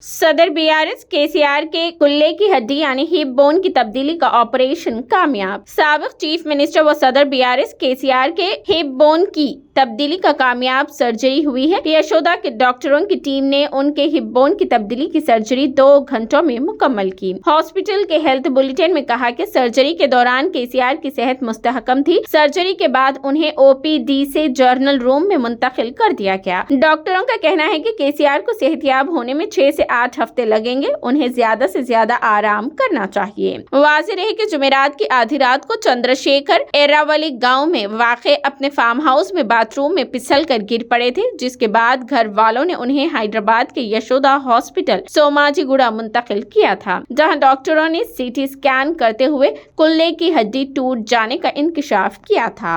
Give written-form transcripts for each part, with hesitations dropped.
صدر BRS KCR کے clay کی ہڈی یعنی ہپ بون کی تبدیلی کا آپریشن کامیاب۔ سابق چیف منسٹر و صدر BRS KCR کے ہپ بون کی تبدیلی کا کامیاب سرجری ہوئی ہے۔ یشودا کے ڈاکٹروں کی ٹیم نے ان کے ہپ بون کی تبدیلی کی سرجری 2 گھنٹوں میں مکمل کی۔ ہاسپٹل کے ہیلتھ بلیٹن میں کہا کہ سرجری کے دوران KCR کی صحت مستحکم تھی۔ سرجری کے بعد انہیں OPD سے جنرل روم میں منتقل کر دیا گیا۔ ڈاکٹروں کا کہنا ہے کہ KCR کو صحت یاب ہونے میں 6 سے 8 ہفتے لگیں گے۔ انہیں زیادہ سے زیادہ آرام کرنا چاہیے۔ واضح رہے کہ جمعرات کی آدھی رات کو چندر شیکھر ایراولی گاؤں میں واقع اپنے فارم ہاؤس میں باتھ روم میں پھسل کر گر پڑے تھے، جس کے بعد گھر والوں نے انہیں حیدرآباد کے یشودا ہاسپٹل سوماجی گوڑا منتقل کیا تھا، جہاں ڈاکٹروں نے CT اسکین کرتے ہوئے کلے کی ہڈی ٹوٹ جانے کا انکشاف کیا تھا۔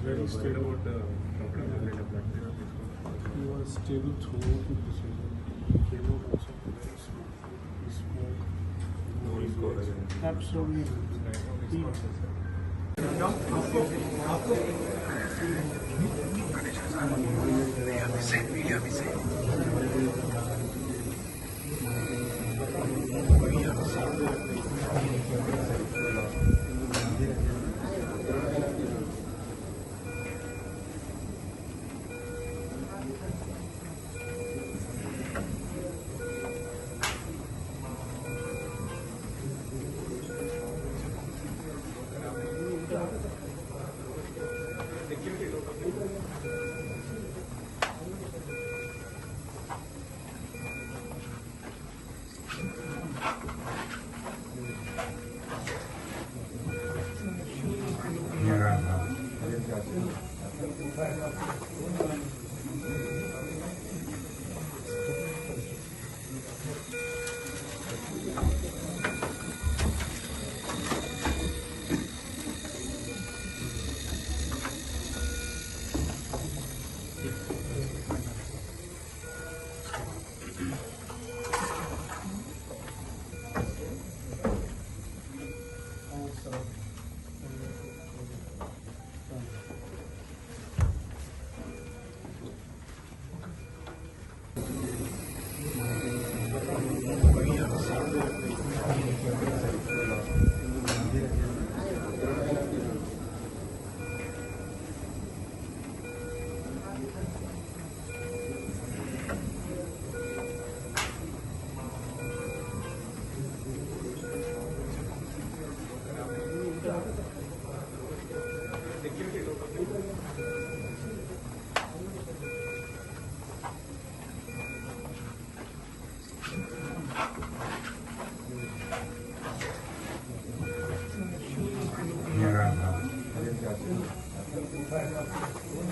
Very stable with the he was stable throughout the procedure. He came out also very smooth. He spoke. No, he's got absolutely.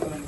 Yeah.